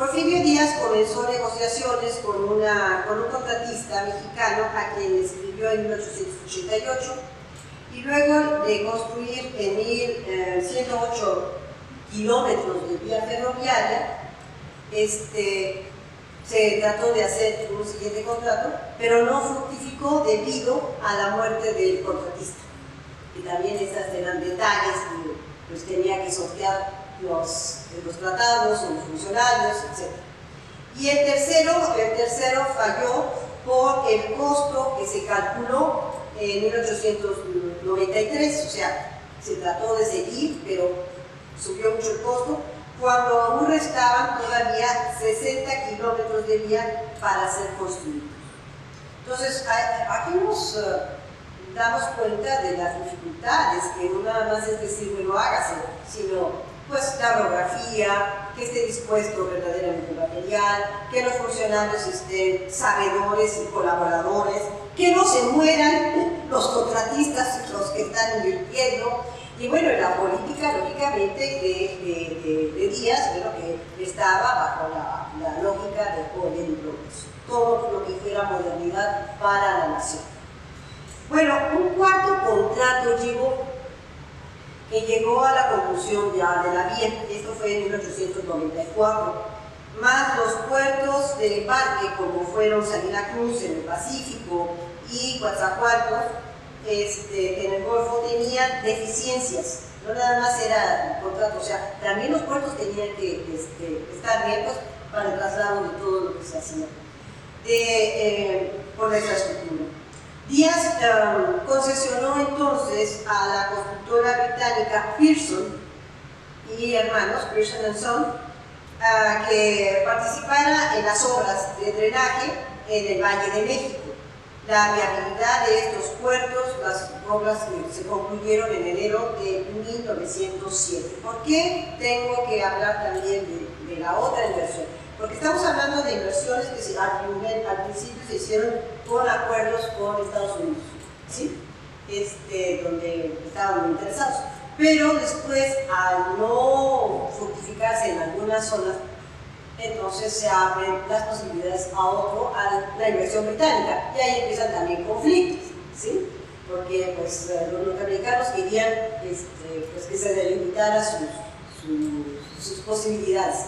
Porfirio Díaz comenzó negociaciones con un contratista mexicano a quien escribió en 1888 y luego de construir en 1108 kilómetros de vía ferroviaria, se trató de hacer un siguiente contrato, pero no fructificó debido a la muerte del contratista. Y también estas eran detalles que pues, tenía que sortear los tratados, los funcionarios, etc. Y el tercero falló por el costo que se calculó en 1893, o sea, se trató de seguir, pero subió mucho el costo, cuando aún restaban todavía 60 kilómetros de vía para ser construidos. Entonces, aquí nos damos cuenta de las dificultades, que no nada más es decir, bueno, hágase, sino pues la orografía, que esté dispuesto verdaderamente el material, que los funcionarios estén sabedores y colaboradores, que no se mueran los contratistas, los que están invirtiendo. Y bueno, la política, lógicamente, de Díaz, bueno, que estaba bajo la lógica de orden y progreso, todo lo que fuera modernidad para la nación. Bueno, un cuarto contrato llegó a la conclusión ya de la vía, esto fue en 1894, más los puertos de embarque como fueron Salina Cruz en el Pacífico y Coatzacoalcos en el Golfo tenían deficiencias, no nada más era el contrato, o sea, también los puertos tenían que estar abiertos para el traslado de todo lo que se hacía por la infraestructura. Díaz concesionó entonces a la constructora británica Pearson y hermanos, Pearson & Son, que participara en las obras de drenaje en el Valle de México. La viabilidad de estos puertos, las obras que se concluyeron en enero de 1907. ¿Por qué tengo que hablar también de la otra inversión? Porque estamos hablando de inversiones que al principio se hicieron con acuerdos con Estados Unidos, ¿sí? Donde estaban muy interesados. Pero después, al no fructificarse en algunas zonas, entonces se abren las posibilidades a la inversión británica. Y ahí empiezan también conflictos, ¿sí? Porque pues, los norteamericanos querían pues, que se delimitaran sus posibilidades.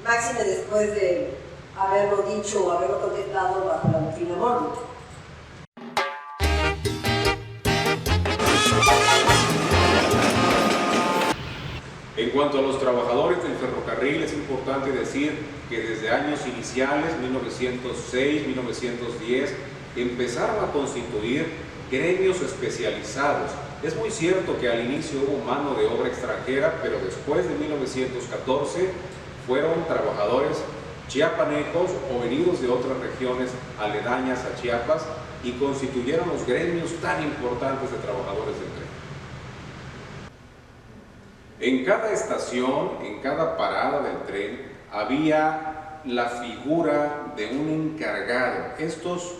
Máxime después de haberlo dicho o haberlo contemplado bajo la doctrina Monroe. En cuanto a los trabajadores del ferrocarril, es importante decir que desde años iniciales, 1906, 1910, empezaron a constituir gremios especializados. Es muy cierto que al inicio hubo mano de obra extranjera, pero después de 1914 fueron trabajadores chiapanecos o venidos de otras regiones aledañas a Chiapas y constituyeron los gremios tan importantes de trabajadores del tren. En cada estación, en cada parada del tren, había la figura de un encargado. Estos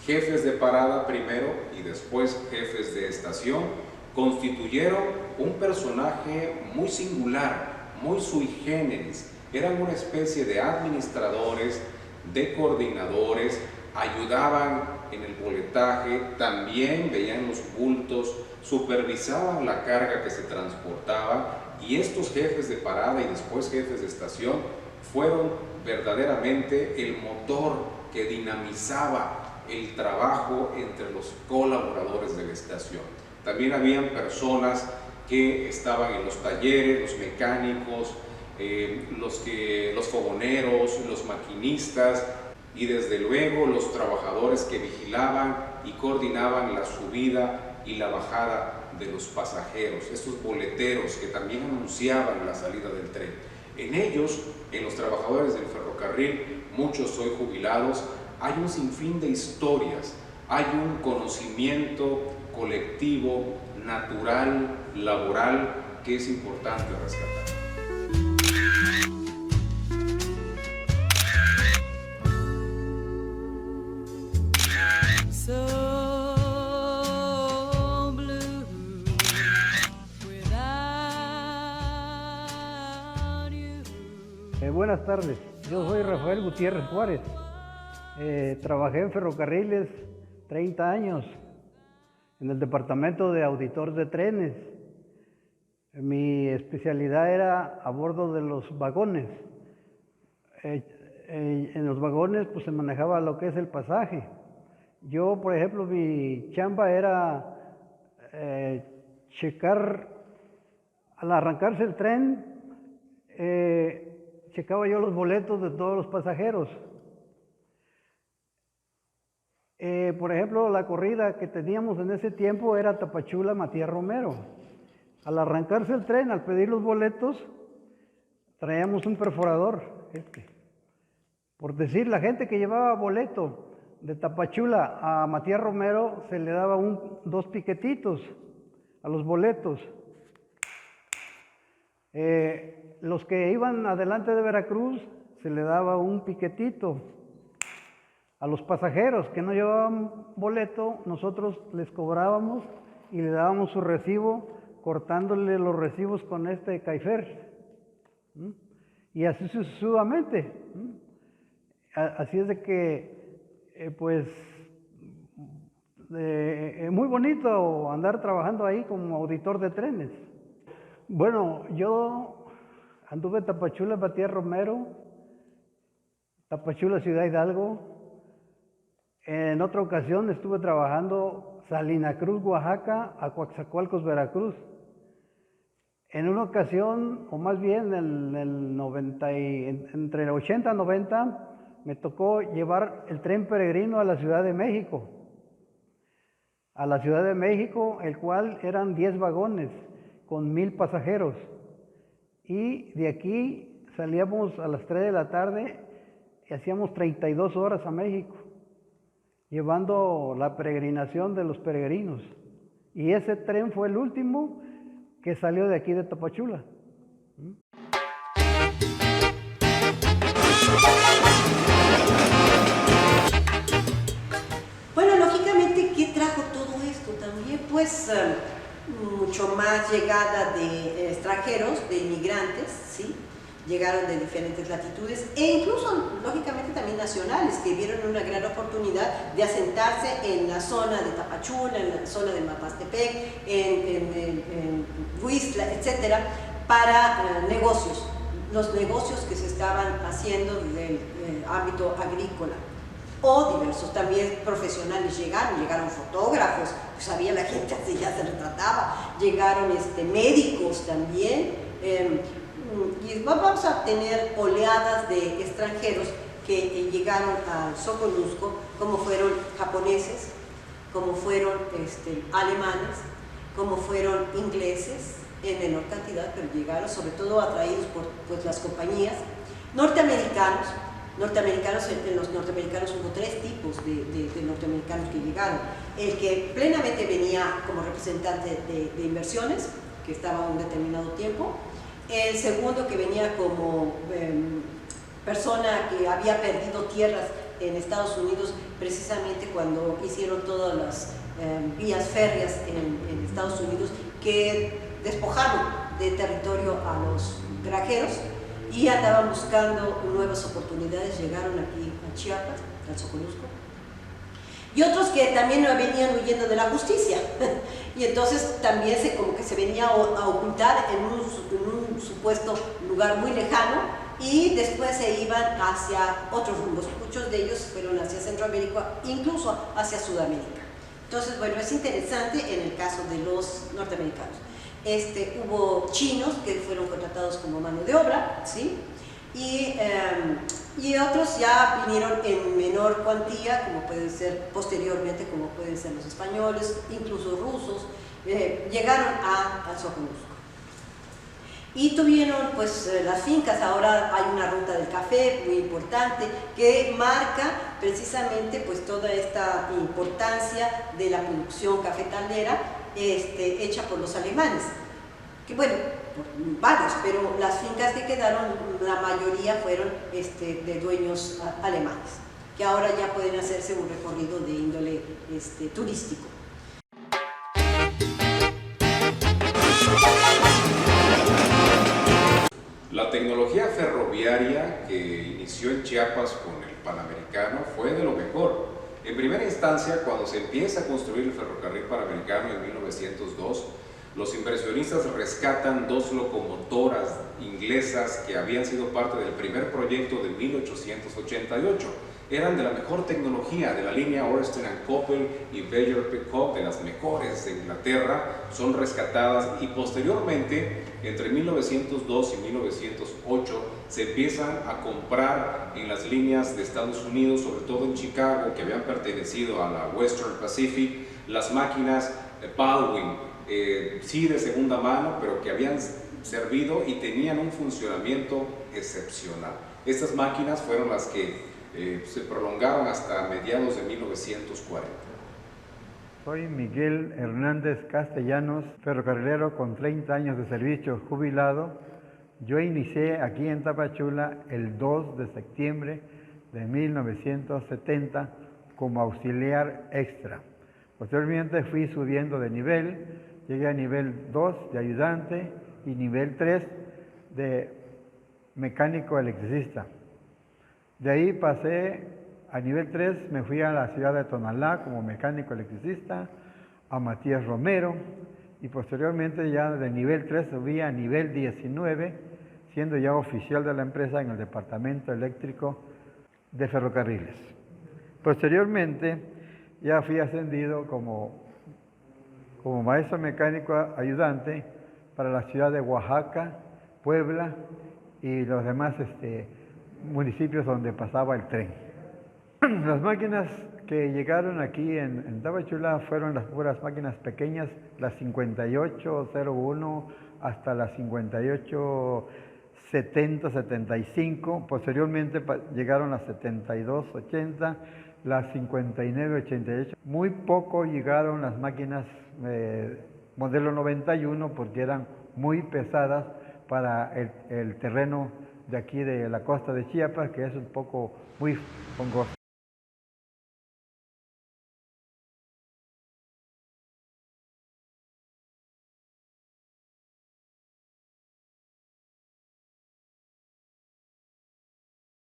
jefes de parada primero y después jefes de estación constituyeron un personaje muy singular, muy sui generis. Eran una especie de administradores, de coordinadores, ayudaban en el boletaje, también veían los bultos, supervisaban la carga que se transportaba, y estos jefes de parada y después jefes de estación fueron verdaderamente el motor que dinamizaba el trabajo entre los colaboradores de la estación. También habían personas que estaban en los talleres, los mecánicos, los fogoneros, los maquinistas y desde luego los trabajadores que vigilaban y coordinaban la subida y la bajada de los pasajeros, estos boleteros que también anunciaban la salida del tren. En ellos, en los trabajadores del ferrocarril, muchos hoy jubilados, hay un sinfín de historias, hay un conocimiento colectivo, natural, laboral, que es importante rescatar. Buenas tardes, yo soy Rafael Gutiérrez Juárez. Trabajé en ferrocarriles 30 años en el departamento de auditor de trenes. Mi especialidad era a bordo de los vagones. En los vagones pues se manejaba lo que es el pasaje. Yo, por ejemplo, mi chamba era checar, al arrancarse el tren, checaba yo los boletos de todos los pasajeros. Por ejemplo, la corrida que teníamos en ese tiempo era Tapachula-Matías Romero. Al arrancarse el tren, al pedir los boletos, traíamos un perforador. Por decir, la gente que llevaba boleto de Tapachula a Matías Romero, se le daba dos piquetitos a los boletos. Los que iban adelante de Veracruz, se le daba un piquetito. A los pasajeros que no llevaban boleto, nosotros les cobrábamos y le dábamos su recibo, cortándole los recibos con este caifer. Y así sucesivamente. Así es de que, pues, muy bonito andar trabajando ahí como auditor de trenes. Bueno, yo anduve en Tapachula, Matías Romero, Tapachula, Ciudad Hidalgo. En otra ocasión estuve trabajando Salina Cruz, Oaxaca, a Coatzacoalcos, Veracruz. En una ocasión, o más bien en el 90 entre el 80 y 90, me tocó llevar el tren peregrino a la Ciudad de México. A la Ciudad de México, el cual eran 10 vagones con 1000 pasajeros. Y de aquí salíamos a las 3 de la tarde y hacíamos 32 horas a México, llevando la peregrinación de los peregrinos. Y ese tren fue el último que salió de aquí de Tapachula. Bueno, lógicamente, ¿qué trajo todo esto? También, pues, mucho más llegada de extranjeros, de inmigrantes, ¿sí? Llegaron de diferentes latitudes e incluso, lógicamente, también nacionales, que vieron una gran oportunidad de asentarse en la zona de Tapachula, en la zona de Mapastepec, en Huixtla, etcétera, para negocios, los negocios que se estaban haciendo del ámbito agrícola. O diversos también profesionales llegaron fotógrafos, pues sabía la gente, así ya se retrataba, llegaron médicos también, y vamos a tener oleadas de extranjeros que llegaron al Soconusco, como fueron japoneses, como fueron alemanes, como fueron ingleses, en menor cantidad, pero llegaron sobre todo atraídos por pues, las compañías, norteamericanos. En los norteamericanos hubo 3 tipos de norteamericanos que llegaron. El que plenamente venía como representante de inversiones, que estaba un determinado tiempo. El segundo, que venía como persona que había perdido tierras en Estados Unidos, precisamente cuando hicieron todas las vías férreas en Estados Unidos, que despojaron de territorio a los granjeros y andaban buscando nuevas oportunidades, llegaron aquí a Chiapas, al Soconusco. Y otros que también venían huyendo de la justicia, y entonces también como que se venía a ocultar en un supuesto lugar muy lejano, y después se iban hacia otros rumbos. Muchos de ellos fueron hacia Centroamérica, incluso hacia Sudamérica. Entonces, bueno, es interesante en el caso de los norteamericanos. Hubo chinos que fueron contratados como mano de obra, ¿sí? Y otros ya vinieron en menor cuantía, como pueden ser posteriormente, como pueden ser los españoles, incluso rusos, llegaron al Soconusco. Y tuvieron pues las fincas. Ahora hay una ruta del café muy importante que marca precisamente pues toda esta importancia de la producción cafetalera hecha por los alemanes, que bueno, varios, pero las fincas que quedaron, la mayoría fueron de dueños alemanes, que ahora ya pueden hacerse un recorrido de índole turístico. La tecnología ferroviaria que inició en Chiapas con el Panamericano fue de lo mejor. En primera instancia, cuando se empieza a construir el ferrocarril Panamericano en 1902, los inversionistas rescatan 2 locomotoras inglesas que habían sido parte del primer proyecto de 1888. Eran de la mejor tecnología de la línea Orsted & Coppel y Bayer Pickup, de las mejores de Inglaterra, son rescatadas y posteriormente, entre 1902 y 1908, se empiezan a comprar en las líneas de Estados Unidos, sobre todo en Chicago, que habían pertenecido a la Western Pacific, las máquinas Baldwin, sí de segunda mano, pero que habían servido y tenían un funcionamiento excepcional. Estas máquinas fueron las que se prolongaron hasta mediados de 1940. Soy Miguel Hernández Castellanos, ferrocarrilero con 30 años de servicio, jubilado. Yo inicié aquí en Tapachula el 2 de septiembre de 1970 como auxiliar extra. Posteriormente fui subiendo de nivel, llegué a nivel 2 de ayudante y nivel 3 de mecánico electricista. De ahí pasé a nivel 3, me fui a la ciudad de Tonalá como mecánico electricista, a Matías Romero, y posteriormente ya de nivel 3 subí a nivel 19, siendo ya oficial de la empresa en el departamento eléctrico de ferrocarriles. Posteriormente ya fui ascendido como maestro mecánico ayudante para la ciudad de Oaxaca, Puebla y los demás municipios donde pasaba el tren. Las máquinas que llegaron aquí en Tapachula fueron las puras máquinas pequeñas, las 5801 hasta las 5870, 75. Posteriormente llegaron las 7280, las 5988. Muy poco llegaron las máquinas modelo 91 porque eran muy pesadas para el terreno de aquí de la costa de Chiapas, que es un poco muy fangoso.